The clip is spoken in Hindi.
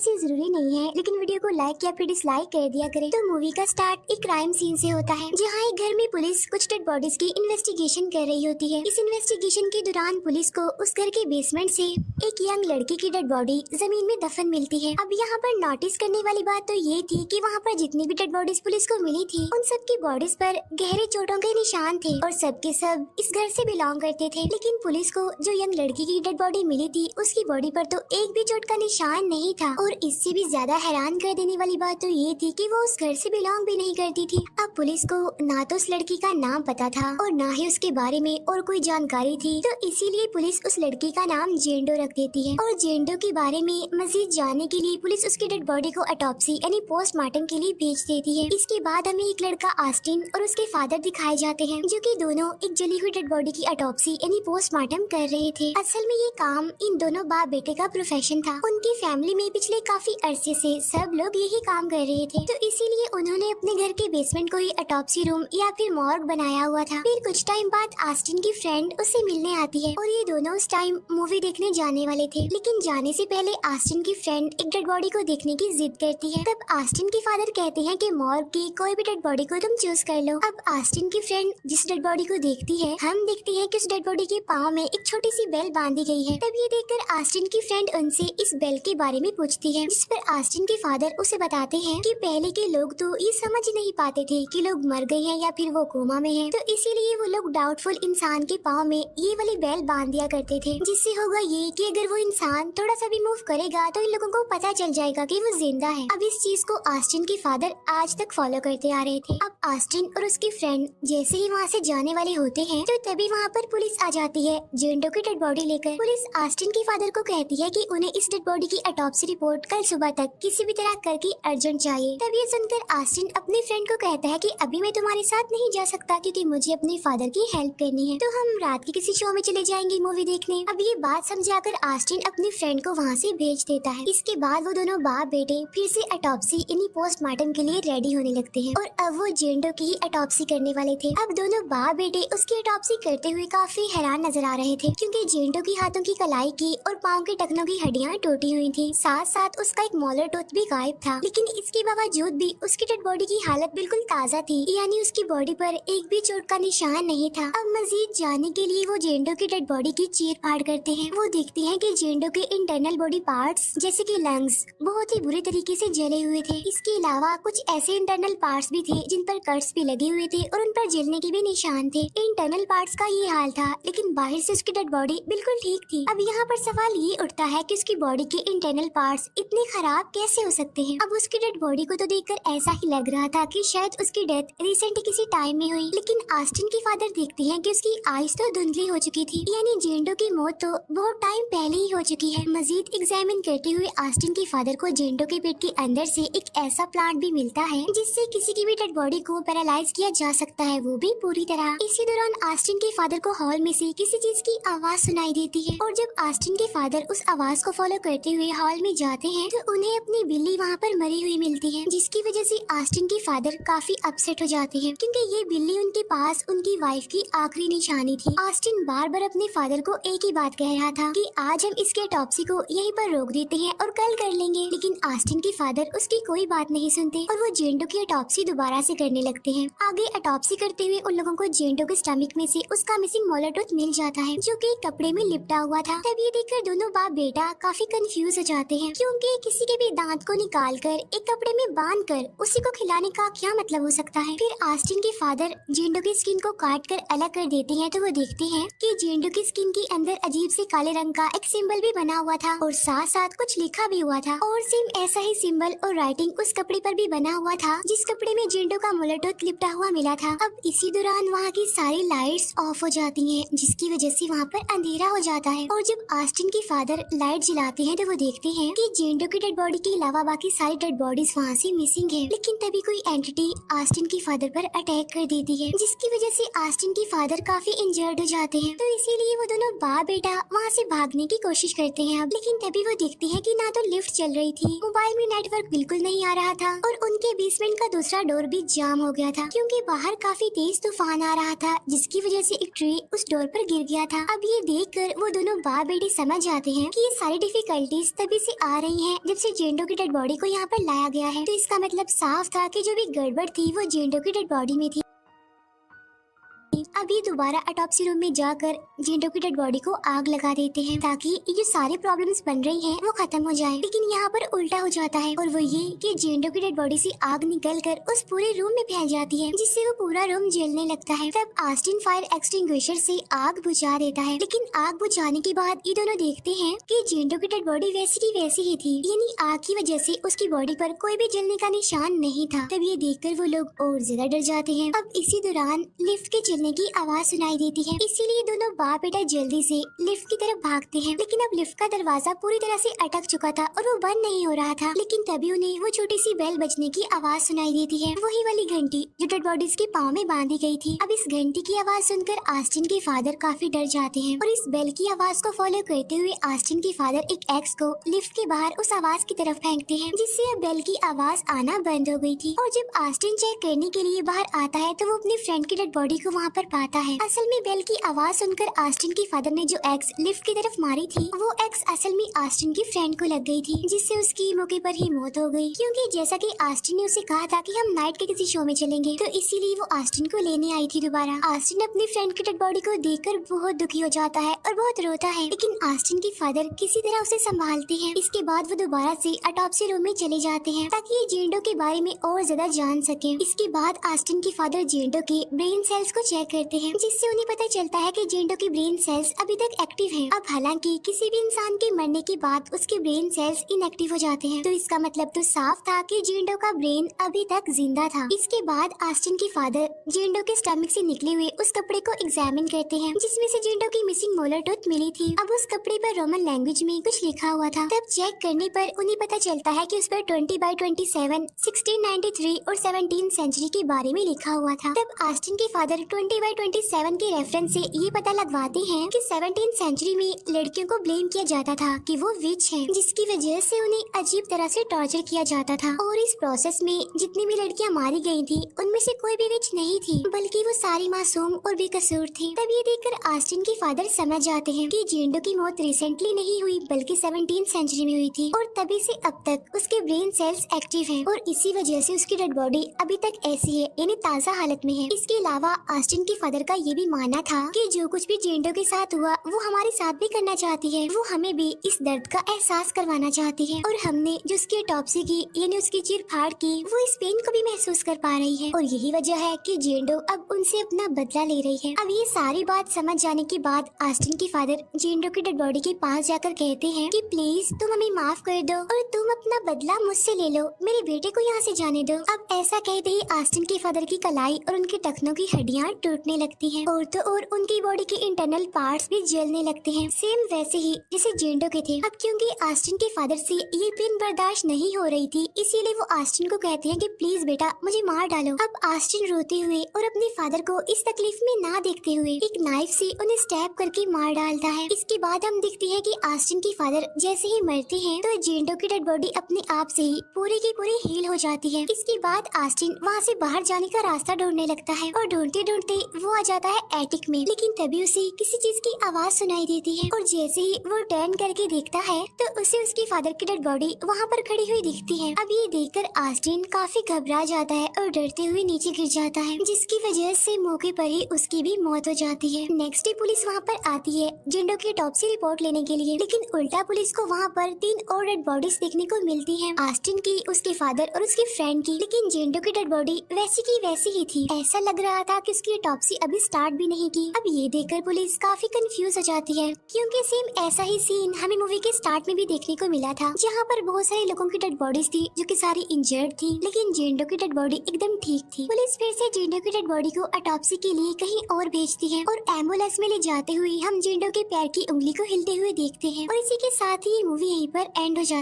ऐसी जरूरी नहीं है, लेकिन वीडियो को लाइक या फिर डिसलाइक कर दिया करें। तो मूवी का स्टार्ट एक क्राइम सीन से होता है, जहाँ एक घर में पुलिस कुछ डेड बॉडीज की इन्वेस्टिगेशन कर रही होती है। इस इन्वेस्टिगेशन के दौरान पुलिस को उस घर के बेसमेंट से एक यंग लड़की की डेड बॉडी जमीन में दफन मिलती है। अब यहाँ पर नोटिस करने वाली बात तो ये थी कि वहाँ पर जितनी भी डेड बॉडीज पुलिस को मिली थी, उन सब की बॉडीज पर गहरे चोटों के निशान थे और सब के सब इस घर से बिलोंग करते थे। लेकिन पुलिस को जो यंग लड़की की डेड बॉडी मिली थी, उसकी बॉडी पर तो एक भी चोट का निशान नहीं था। और इससे भी ज्यादा हैरान कर देने वाली बात तो ये थी कि वो उस घर से बिलोंग भी नहीं करती थी। अब पुलिस को ना तो उस लड़की का नाम पता था और ना ही उसके बारे में और कोई जानकारी थी, तो इसीलिए पुलिस उस लड़की का नाम जेंडो रख देती है। और जेंडो के बारे में मजीद जानने के लिए पुलिस उसकी डेड बॉडी को ऑटोप्सी यानी पोस्टमार्टम के लिए भेज देती है। इसके बाद हमें एक लड़का आस्टिन और उसके फादर दिखाए जाते हैं, जो कि दोनों एक जली हुई डेड बॉडी की ऑटोप्सी यानी पोस्टमार्टम कर रहे थे। असल में ये काम इन दोनों बाप बेटे का प्रोफेशन था। उनकी फैमिली में पिछले काफी अरसे से सब लोग यही काम कर रहे थे, तो इसीलिए उन्होंने अपने घर के बेसमेंट को ही ऑटोप्सी रूम या फिर मॉर्ग बनाया हुआ था। फिर कुछ टाइम बाद आस्टिन की फ्रेंड उससे मिलने आती है और ये दोनों उस टाइम मूवी देखने जाने वाले थे। लेकिन जाने से पहले आस्टिन की फ्रेंड एक डेड बॉडी को देखने की जिद करती है। तब आस्टिन के फादर कहते हैं कि मॉर्ग की कोई भी डेड बॉडी को तुम चूज कर लो। अब आस्टिन की फ्रेंड जिस डेड बॉडी को देखती है, हम देखते हैं कि उस डेड बॉडी के पाँव में एक छोटी सी बेल बांधी गई है। तब ये देखकर आस्टिन की फ्रेंड उनसे इस बेल के बारे में पूछती है, जिस पर आस्टिन के फादर उसे बताते हैं कि पहले के लोग तो ये समझ नहीं पाते थे कि लोग मर गए हैं या फिर वो कोमा में हैं, तो इसीलिए वो लोग डाउटफुल इंसान के पाँव में ये वाली बेल बांध दिया करते थे, जिससे होगा ये कि अगर वो इंसान थोड़ा सा भी मूव करेगा तो इन लोगों को पता चल जाएगा कि वो जिंदा है। अब इस चीज को आस्टिन के फादर आज तक फॉलो करते आ रहे थे। अब आस्टिन और उसकी फ्रेंड जैसे ही वहाँ से जाने वाले होते हैं, तो तभी वहाँ पर पुलिस आ जाती है जेंडो की डेड बॉडी लेकर। पुलिस आस्टिन के फादर को कहती है कि उन्हें इस डेड बॉडी की ऑटोप्सी रिपोर्ट कल सुबह तक किसी भी तरह करके अर्जेंट चाहिए। तब ये सुनकर आस्टिन अपने फ्रेंड को कहता है कि अभी मैं तुम्हारे साथ नहीं जा सकता क्योंकि मुझे अपने फादर की हेल्प करनी है, तो हम रात के किसी शो में चले जाएंगे मूवी देखने। अब ये बात समझाकर आस्टिन अपनी फ्रेंड को वहाँ से भेज देता है। इसके बाद वो दोनों बाप बेटे फिर से ऑटोप्सी यानी पोस्टमार्टम के लिए रेडी होने लगते हैं और अब वो जेंडो की ही ऑटोप्सी करने वाले थे। अब दोनों बाप बेटे उसकी ऑटोप्सी करते हुए काफी हैरान नजर आ रहे थे, क्योंकि जेंडो की हाथों की कलाई की और पाँव के टखनों की हड्डियां टूटी हुई थी, साथ साथ उसका एक मोलर टूथ भी गायब था। लेकिन इसके बावजूद भी उसकी डेड बॉडी की हालत बिल्कुल ताज़ा थी, यानी उसकी बॉडी पर एक भी चोट का निशान नहीं था। अब मजीद जानने के लिए वो जेंडो की डेड बॉडी की चीर फाड़ करते हैं। वो देखते हैं कि जेंडो के इंटरनल बॉडी पार्ट्स जैसे कि लंग्स बहुत ही बुरे तरीके से जले हुए थे। इसके अलावा कुछ ऐसे इंटरनल पार्ट्स भी थे जिन पर कट्स भी लगे हुए थे और उन पर जलने के भी निशान थे। इंटरनल पार्ट्स का ये हाल था, लेकिन बाहर से उसकी डेड बॉडी बिल्कुल ठीक थी। अब यहाँ पर सवाल ये उठता है कि उसकी बॉडी के इंटरनल पार्ट्स इतने खराब कैसे हो सकते हैं। अब उसकी डेड बॉडी को तो देखकर ऐसा ही लग रहा था कि शायद उसकी डेथ रिसेंट किसी टाइम में हुई, लेकिन आस्टिन के फादर देखते हैं कि उसकी आइज तो धुंधली हो चुकी थी, यानी जेंडो की मौत तो बहुत टाइम पहले ही हो चुकी है। मजीद एग्जामिन करते हुए आस्टिन के फादर को जेंडो के पेट के अंदर से एक ऐसा प्लांट भी मिलता है जिससे किसी की भी डेड बॉडी को पैरालाइज किया जा सकता है, वो भी पूरी तरह। इसी दौरान आस्टिन के फादर को हॉल में से किसी चीज की आवाज सुनाई देती है और जब आस्टिन के फादर उस आवाज को फॉलो करते हुए हॉल में जाते हैं तो उन्हें अपनी बिल्ली वहाँ पर मरी हुई मिलती है, जिसकी वजह से आस्टिन के फादर काफी अपसेट हो जाते हैं, क्योंकि ये बिल्ली उनके पास उनकी वाइफ की आखिरी निशानी थी। आस्टिन बार बार अपने फादर को एक ही बात कह रहा था कि आज हम इसके ऑटोप्सी को यहीं पर रोक देते हैं और कल कर लेंगे, लेकिन आस्टिन के फादर उसकी कोई बात नहीं सुनते और वो जेंडो की ऑटोप्सी दोबारा से करने लगते हैं। आगे ऑटोप्सी करते हुए उन लोगों को जेंडो के स्टमक में से उसका मिसिंग मोलर टूथ मिल जाता है, जो कि कपड़े में लिपटा हुआ था। तब ये देखकर दोनों बाप बेटा काफी कंफ्यूज हो जाते हैं, क्योंकि किसी के भी दांत को निकाल कर एक कपड़े में बांध कर उसी को खिलाने का क्या मतलब हो सकता है। फिर आस्टिन के फादर जेंडो की स्किन को काट कर अलग कर देते हैं, तो वो देखते हैं कि जेंडो की स्किन के अंदर अजीब से काले रंग का एक सिंबल भी बना हुआ था और साथ साथ कुछ लिखा भी हुआ था, और सेम ऐसा ही सिंबल और राइटिंग उस कपड़े पर भी बना हुआ था जिस कपड़े में जेंडो का मोलर टूथ लिपटा हुआ मिला था। अब इसी दौरान वहाँ की सारी लाइट्स ऑफ हो जाती हैं, जिसकी वजह से वहाँ पर अंधेरा हो जाता है, और जब आस्टिन के फादर लाइट जलाते हैं तो वो देखते हैं कि जेंडो की डेड बॉडी के अलावा बाकी सारी डेड बॉडीज वहाँ से मिसिंग है। लेकिन तभी कोई एंटिटी आस्टिन के फादर पर अटैक कर देती है, जिसकी वजह से आस्टिन के फादर काफी इंजर्ड हो जाते हैं। तो इसीलिए वो दोनों बाप बेटा वहाँ से भागने की कोशिश करते हैं। अब लेकिन तभी वो देखते हैं कि ना तो लिफ्ट चल रही थी, मोबाइल में नेटवर्क बिल्कुल नहीं आ रहा था, और उनके बेसमेंट का दूसरा डोर भी जाम हो गया था, क्योंकि बाहर काफी तेज तूफान आ रहा था, जिसकी वजह से एक ट्री उस डोर पर गिर गया था। अब ये देखकर वो दोनों बाप बेटे समझ जाते हैं कि ये सारी डिफिकल्टीज तभी से आ रही नहीं है जब से जेंडो की डेड बॉडी को यहाँ पर लाया गया है। तो इसका मतलब साफ था कि जो भी गड़बड़ थी वो जेंडो की डेड बॉडी में थी। अब ये दोबारा ऑटोप्सी रूम में जाकर जेंडो की डेड बॉडी को आग लगा देते हैं ताकि ये जो सारी प्रॉब्लम्स बन रही हैं वो खत्म हो जाए। लेकिन यहाँ पर उल्टा हो जाता है और वो ये कि जेंडो की डेड बॉडी से आग निकलकर उस पूरे रूम में फैल जाती है, जिससे वो पूरा रूम जलने लगता है। तब ऑस्टिन फायर एक्सटिंग्विशर से आग बुझा देता है। लेकिन आग बुझाने के बाद ये दोनों देखते हैं कि जेंडो की डेड बॉडी वैसी की वैसी ही थी, यानी आग की वजह से उसकी बॉडी पर कोई भी जलने का निशान नहीं था। तब ये देखकर वो लोग और ज्यादा डर जाते हैं। अब इसी दौरान लिफ्ट के चलने की आवाज सुनाई देती है, इसीलिए दोनों बाप बेटा जल्दी से लिफ्ट की तरफ भागते हैं। लेकिन अब लिफ्ट का दरवाजा पूरी तरह से अटक चुका था और वो बंद नहीं हो रहा था। लेकिन तभी उन्हें वो छोटी सी बेल बजने की आवाज सुनाई देती है, वही वाली घंटी जो डेड बॉडीज के पाँव में बांधी गई थी। अब इस घंटी की आवाज सुनकर ऑस्टिन के फादर काफी डर जाते हैं और इस बेल की आवाज को फॉलो करते हुए ऑस्टिन के फादर एक एक्स को लिफ्ट के बाहर उस आवाज की तरफ फेंकते हैं, जिससे अब बेल की आवाज आना बंद हो गई थी। और जब ऑस्टिन चेक करने के लिए बाहर आता है तो वो अपनी फ्रेंड की डेड बॉडी को वहाँ पर पाता है। असल में बेल की आवाज सुनकर ऑस्टिन के फादर ने जो एक्स लिफ्ट की तरफ मारी थी वो एक्स असल में ऑस्टिन की फ्रेंड को लग गई थी, जिससे उसकी मौके पर ही मौत हो गई। क्योंकि जैसा कि ऑस्टिन ने उसे कहा था कि हम नाइट के किसी शो में चलेंगे, तो इसीलिए वो ऑस्टिन को लेने आई थी दोबारा। ऑस्टिन अपनी फ्रेंड की डेड बॉडी को देखकर बहुत दुखी हो जाता है और बहुत रोता है, लेकिन ऑस्टिन के फादर किसी तरह उसे संभालते हैं। इसके बाद वो दोबारा से ऑटोप्सी रूम में चले जाते हैं ताकि ये जेंडो के बारे में और ज्यादा जान सके। इसके बाद ऑस्टिन के फादर जेंडो के ब्रेन सेल्स को चेक करते हैं, जिससे उन्हें पता चलता है कि जेंडो की ब्रेन सेल्स अभी तक एक्टिव हैं। अब हालांकि किसी भी इंसान के मरने के बाद उसके ब्रेन सेल्स इनएक्टिव हो जाते हैं, तो इसका मतलब तो साफ था कि जेंडो का ब्रेन अभी तक जिंदा था। इसके बाद ऑस्टिन के फादर जेंडो के स्टमक से निकले हुए उस कपड़े को एग्जामिन करते हैं, जिसमें से जेंडो की मिसिंग मोलर टूथ मिली थी। अब उस कपड़े पर रोमन लैंग्वेज में कुछ लिखा हुआ था। तब चेक करने पर उन्हें पता चलता है कि उस पर 20/27, 1693 और 17th सेंचुरी के बारे में लिखा हुआ था। तब ऑस्टिन के फादर 20/27 के रेफरेंस से ये पता लगवाते हैं कि 17th सेंचुरी में लड़कियों को ब्लेम किया जाता था कि वो विच है, जिसकी वजह से उन्हें अजीब तरह से टॉर्चर किया जाता था। और इस प्रोसेस में जितनी भी लड़कियां मारी गई थी उनमें से कोई भी विच नहीं थी, बल्कि वो सारी मासूम और बेकसूर थी। तब ये देखकर ऑस्टिन के फादर समझ जाते हैं कि जेंडो की मौत रिसेंटली नहीं हुई बल्कि 17th सेंचुरी में हुई थी, और तभी से अब तक उसके ब्रेन सेल्स एक्टिव हैं और इसी वजह से उसकी डेड बॉडी अभी तक ऐसी है, यानी ताज़ा हालत में है। इसके अलावा ऑस्टिन के फादर का ये भी मानना था कि जो कुछ भी जेंडो के साथ हुआ वो हमारे साथ भी करना चाहती है, वो हमें भी इस दर्द का एहसास करवाना चाहती है, और हमने जो उसकी ऑटोप्सी की यानी उसकी चीर फाड़ की वो इस पेन को भी महसूस कर पा रही है, और यही वजह है कि जेंडो अब उनसे अपना बदला ले रही है। अब ये सारी बात समझ जाने के बाद ऑस्टिन के फादर जेंडो की डेड बॉडी के पास जाकर कहते हैं कि प्लीज तुम हमें माफ कर दो और तुम अपना बदला मुझसे ले लो, मेरे बेटे को यहाँ से जाने दो। अब ऐसा कहते ही ऑस्टिन के फादर की कलाई और उनके टखनों की हड्डियाँ टूटने लगती हैं, और तो और उनकी बॉडी के इंटरनल पार्ट्स भी जलने लगते हैं, सेम वैसे ही जैसे जेंडो के थे। अब क्योंकि ऑस्टिन के फादर से ये पेन बर्दाश्त नहीं हो रही थी, इसीलिए वो ऑस्टिन को कहते हैं कि प्लीज बेटा मुझे मार डालो। अब ऑस्टिन रोते हुए और अपने फादर को इस तकलीफ में ना देखते हुए एक नाइफ से उन्हें स्टैब करके मार डालता है। इसके बाद हम देखते हैं कि ऑस्टिन के फादर जैसे ही मरते हैं तो जेंडो की डेड बॉडी अपने आप से ही पूरी की पूरी हील हो जाती है। इसके बाद ऑस्टिन वहाँ से बाहर जाने का रास्ता ढूंढने लगता है और ढूंढते ढूंढते वो आ जाता है एटिक में, लेकिन तभी उसे किसी चीज की आवाज सुनाई देती है, और जैसे ही वो टर्न करके देखता है तो उसे उसके फादर की डेड बॉडी वहाँ पर खड़ी हुई दिखती है। अब ये देखकर ऑस्टिन काफी घबरा जाता है और डरते हुए नीचे गिर जाता है, जिसकी वजह से मौके पर ही उसकी भी मौत हो जाती है। नेक्स्ट डे पुलिस वहाँ पर आती है जेंडो की ऑटोप्सी रिपोर्ट लेने के लिए, लेकिन उल्टा पुलिस को वहाँ पर 3 और डेड बॉडीज देखने को मिलती है, ऑस्टिन की, उसके फादर और उसके फ्रेंड की। लेकिन जेंडो की डेड बॉडी वैसी की वैसी ही थी, ऐसा लग रहा था कि उसकी ऑटोप्सी अभी स्टार्ट भी नहीं की। अब ये देखकर पुलिस काफी कंफ्यूज हो जाती है, क्योंकि सेम ऐसा ही सीन हमें मूवी के स्टार्ट में भी देखने को मिला था, जहाँ पर बहुत सारे लोगों की डेड बॉडीज थी जो कि सारी इंजर्ड थी, लेकिन जेंडो की डेड बॉडी एकदम ठीक थी। पुलिस फिर से जेंडो की डेड बॉडी को ऑटोप्सी के लिए कहीं और भेजती है, और एम्बुलेंस में ले जाते हुए हम जेंडो के पैर की उंगली को हिलते हुए देखते हैं, और इसी के साथ ही ये मूवी यहीं पर एंड हो जाती है।